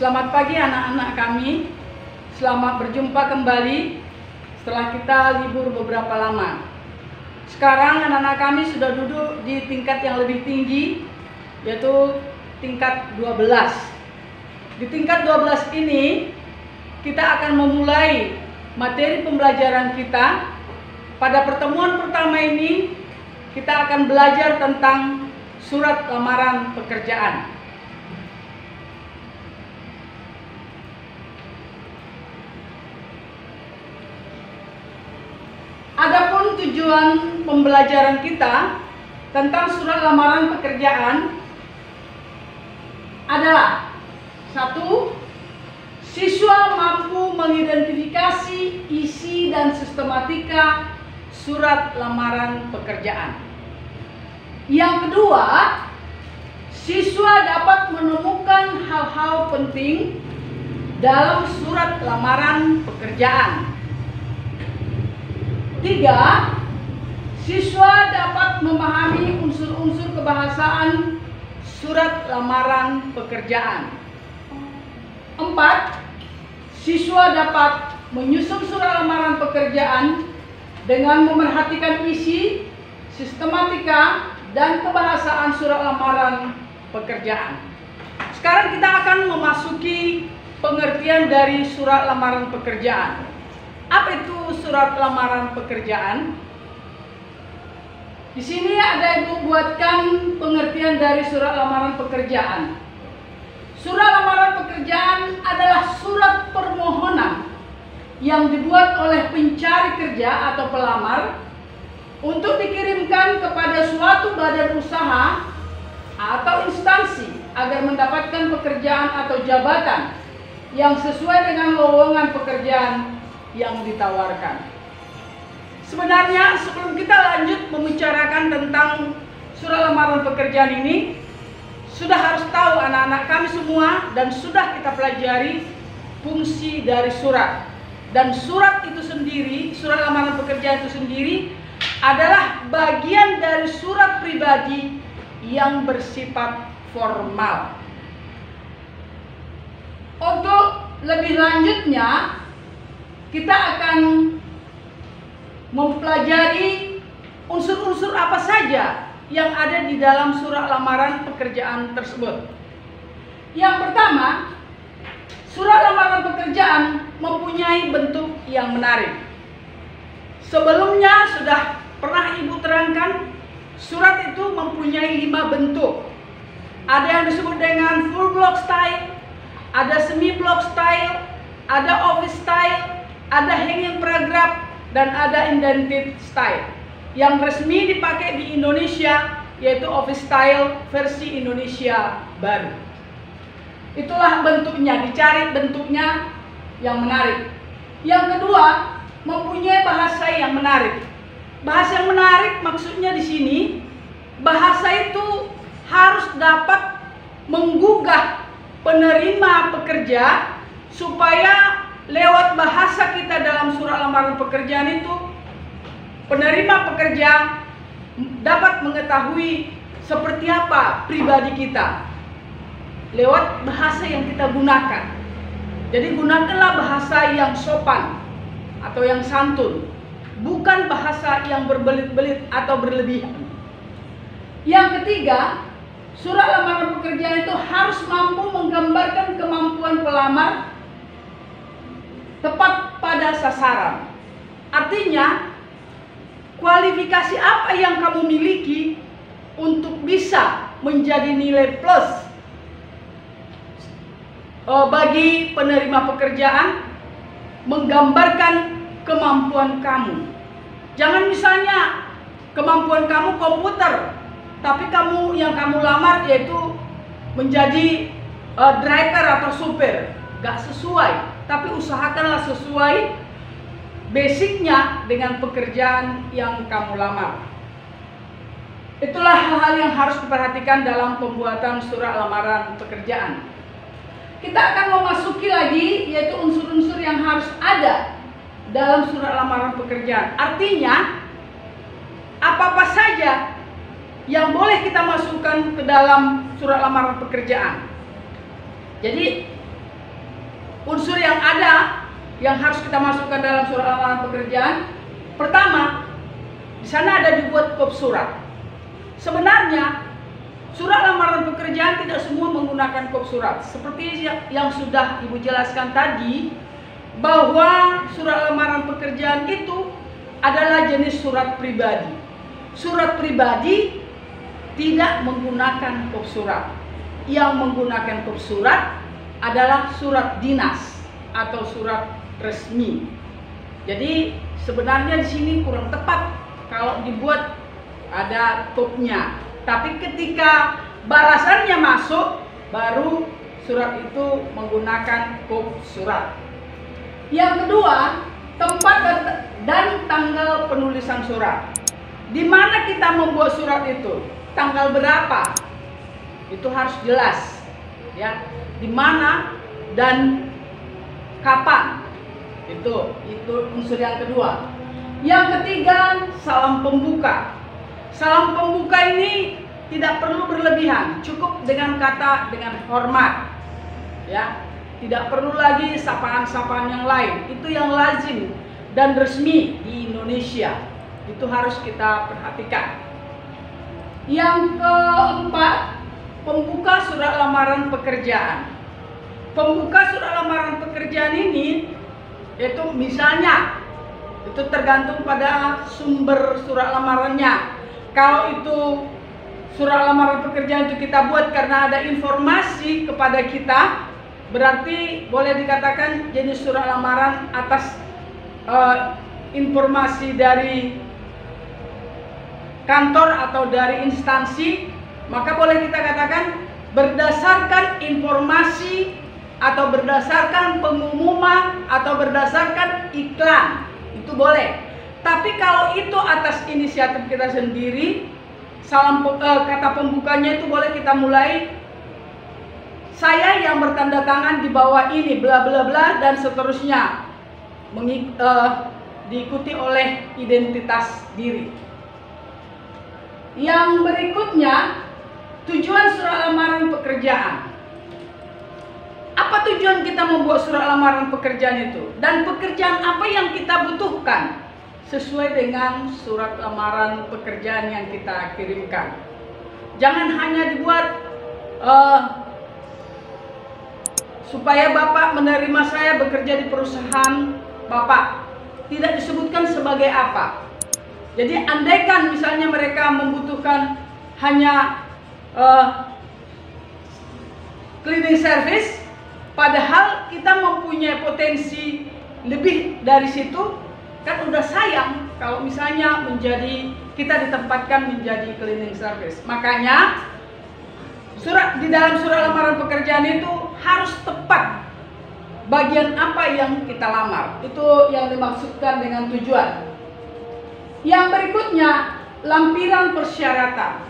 Selamat pagi anak-anak kami. Selamat berjumpa kembali setelah kita libur beberapa lama. Sekarang anak-anak kami sudah duduk di tingkat yang lebih tinggi, yaitu tingkat 12. Di tingkat 12 ini kita akan memulai materi pembelajaran kita. Pada pertemuan pertama ini kita akan belajar tentang surat lamaran pekerjaan. Adapun tujuan pembelajaran kita tentang surat lamaran pekerjaan adalah: 1. Siswa mampu mengidentifikasi isi dan sistematika surat lamaran pekerjaan. Yang kedua, siswa dapat menemukan hal-hal penting dalam surat lamaran pekerjaan. 3. Siswa dapat memahami unsur-unsur kebahasaan surat lamaran pekerjaan. 4. Siswa dapat menyusun surat lamaran pekerjaan dengan memerhatikan isi, sistematika, dan kebahasaan surat lamaran pekerjaan. Sekarang kita akan memasuki pengertian dari surat lamaran pekerjaan. Apa itu surat lamaran pekerjaan? Di sini ada ibu buatkan pengertian dari surat lamaran pekerjaan. Surat lamaran pekerjaan adalah surat permohonan yang dibuat oleh pencari kerja atau pelamar untuk dikirimkan kepada suatu badan usaha atau instansi agar mendapatkan pekerjaan atau jabatan yang sesuai dengan lowongan pekerjaan yang ditawarkan. Sebenarnya sebelum kita lanjut membicarakan tentang surat lamaran pekerjaan ini, sudah harus tahu anak-anak kami semua dan sudah kita pelajari fungsi dari surat. Dan surat itu sendiri, surat lamaran pekerjaan itu sendiri adalah bagian dari surat pribadi yang bersifat formal. Untuk lebih lanjutnya, kita akan mempelajari unsur-unsur apa saja yang ada di dalam surat lamaran pekerjaan tersebut. Yang pertama, surat lamaran pekerjaan mempunyai bentuk yang menarik. Sebelumnya sudah pernah Ibu terangkan, surat itu mempunyai 5 bentuk. Ada yang disebut dengan full block style, ada semi block style, ada office style, ada hanging paragraph, dan ada indented style. Yang resmi dipakai di Indonesia yaitu office style versi Indonesia baru. Itulah bentuknya, dicari bentuknya yang menarik. Yang kedua, mempunyai bahasa yang menarik. Bahasa yang menarik maksudnya di sini, bahasa itu harus dapat menggugah penerima pekerja supaya lewat bahasa kita dalam surat lamaran pekerjaan itu, penerima pekerja dapat mengetahui seperti apa pribadi kita lewat bahasa yang kita gunakan. Jadi gunakanlah bahasa yang sopan atau yang santun, bukan bahasa yang berbelit-belit atau berlebihan. Yang ketiga, surat lamaran pekerjaan itu harus mampu menggambarkan kemampuan pelamar tepat pada sasaran. Artinya, kualifikasi apa yang kamu miliki untuk bisa menjadi nilai plus bagi penerima pekerjaan, menggambarkan kemampuan kamu. Jangan misalnya kemampuan kamu komputer, tapi yang kamu lamar yaitu menjadi driver atau supir, gak sesuai. Tapi usahakanlah sesuai basicnya dengan pekerjaan yang kamu lamar. Itulah hal-hal yang harus diperhatikan dalam pembuatan surat lamaran pekerjaan. Kita akan memasuki lagi yaitu unsur-unsur yang harus ada dalam surat lamaran pekerjaan. Artinya, apa-apa saja yang boleh kita masukkan ke dalam surat lamaran pekerjaan. Jadi unsur yang ada yang harus kita masukkan dalam surat lamaran pekerjaan. Pertama, di sana ada dibuat kop surat. Sebenarnya surat lamaran pekerjaan tidak semua menggunakan kop surat. Seperti yang sudah Ibu jelaskan tadi, bahwa surat lamaran pekerjaan itu adalah jenis surat pribadi. Surat pribadi tidak menggunakan kop surat. Yang menggunakan kop surat adalah surat dinas atau surat resmi. Jadi sebenarnya di sini kurang tepat kalau dibuat ada kopnya. Tapi ketika balasannya masuk, baru surat itu menggunakan kop surat. Yang kedua, tempat dan tanggal penulisan surat. Di mana kita membuat surat itu? Tanggal berapa? Itu harus jelas, ya. Di mana dan kapan? Itu unsur yang kedua. Yang ketiga, salam pembuka. Salam pembuka ini tidak perlu berlebihan, cukup dengan kata dengan hormat, ya. Tidak perlu lagi sapaan-sapaan yang lain. Itu yang lazim dan resmi di Indonesia. Itu harus kita perhatikan. Yang keempat, pembuka surat lamaran pekerjaan. Pembuka surat lamaran pekerjaan ini itu misalnya itu tergantung pada sumber surat lamarannya. Kalau itu surat lamaran pekerjaan itu kita buat karena ada informasi kepada kita, berarti boleh dikatakan jenis surat lamaran atas informasi dari kantor atau dari instansi, maka boleh kita katakan berdasarkan informasi atau berdasarkan pengumuman atau berdasarkan iklan, itu boleh. Tapi kalau itu atas inisiatif kita sendiri, kata pembukanya itu boleh kita mulai, saya yang bertanda tangan di bawah ini bla bla bla dan seterusnya, diikuti oleh identitas diri. Yang berikutnya, tujuan surat lamaran pekerjaan. Apa tujuan kita membuat surat lamaran pekerjaan itu? Dan pekerjaan apa yang kita butuhkan sesuai dengan surat lamaran pekerjaan yang kita kirimkan. Jangan hanya dibuat supaya Bapak menerima saya bekerja di perusahaan Bapak. Tidak disebutkan sebagai apa. Jadi andaikan misalnya mereka membutuhkan hanya cleaning service, padahal kita mempunyai potensi lebih dari situ, kan udah sayang kalau misalnya kita ditempatkan menjadi cleaning service. Makanya di dalam surat lamaran pekerjaan itu harus tepat bagian apa yang kita lamar. Itu yang dimaksudkan dengan tujuan. Yang berikutnya, lampiran persyaratan.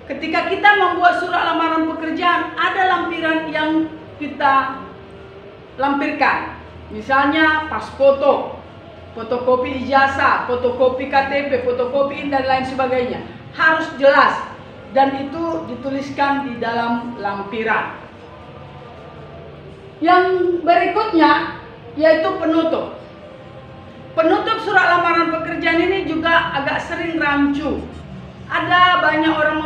Ketika kita membuat surat lamaran pekerjaan, ada lampiran yang kita lampirkan. Misalnya pas foto, fotokopi ijazah, fotokopi KTP, fotokopi dan lain sebagainya. Harus jelas dan itu dituliskan di dalam lampiran. Yang berikutnya yaitu penutup. Penutup surat lamaran pekerjaan ini juga agak sering rancu. Ada banyak orang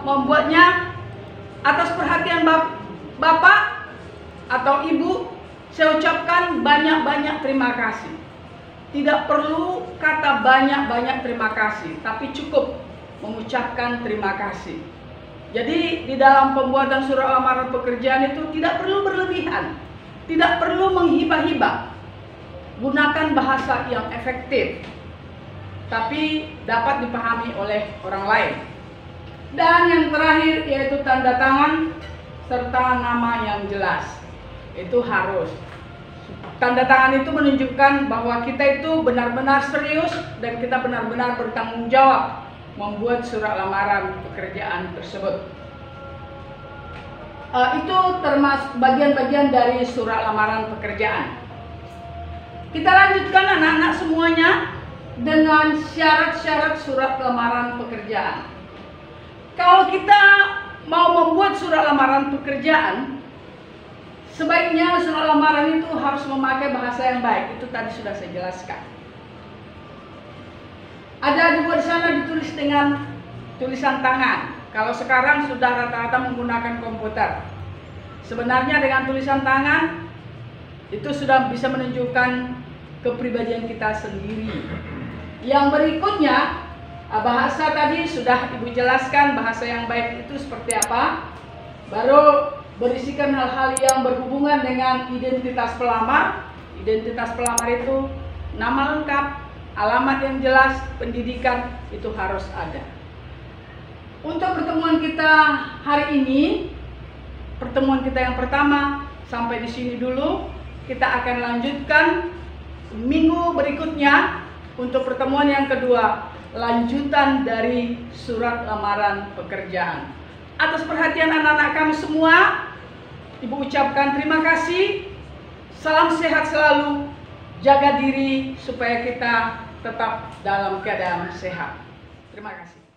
membuatnya atas perhatian Bapak atau Ibu. Saya ucapkan banyak-banyak terima kasih. Tidak perlu kata banyak-banyak terima kasih, tapi cukup mengucapkan terima kasih. Jadi di dalam pembuatan surat lamaran pekerjaan itu tidak perlu berlebihan, tidak perlu menghibah-hibah. Gunakan bahasa yang efektif, tapi dapat dipahami oleh orang lain. Dan yang terakhir yaitu tanda tangan serta nama yang jelas. Itu harus. Tanda tangan itu menunjukkan bahwa kita itu benar-benar serius dan kita benar-benar bertanggung jawab membuat surat lamaran pekerjaan tersebut. Itu termasuk bagian-bagian dari surat lamaran pekerjaan. Kita lanjutkan anak-anak semuanya dengan syarat-syarat surat lamaran pekerjaan. Kalau kita mau membuat surat lamaran pekerjaan, Sebaiknya surat lamaran itu harus memakai bahasa yang baik. Itu tadi sudah saya jelaskan. Ada dibuat di sana ditulis dengan tulisan tangan. Kalau sekarang sudah rata-rata menggunakan komputer. Sebenarnya dengan tulisan tangan itu sudah bisa menunjukkan kepribadian kita sendiri. Yang berikutnya, bahasa tadi sudah Ibu jelaskan bahasa yang baik itu seperti apa. Baru berisikan hal-hal yang berhubungan dengan identitas pelamar. Identitas pelamar itu nama lengkap, alamat yang jelas, pendidikan itu harus ada. Untuk pertemuan kita hari ini, pertemuan kita yang pertama sampai di sini dulu. Kita akan lanjutkan minggu berikutnya untuk pertemuan yang kedua, lanjutan dari surat lamaran pekerjaan. Atas perhatian anak-anak kami semua, Ibu ucapkan terima kasih. Salam sehat selalu. Jaga diri supaya kita tetap dalam keadaan sehat. Terima kasih.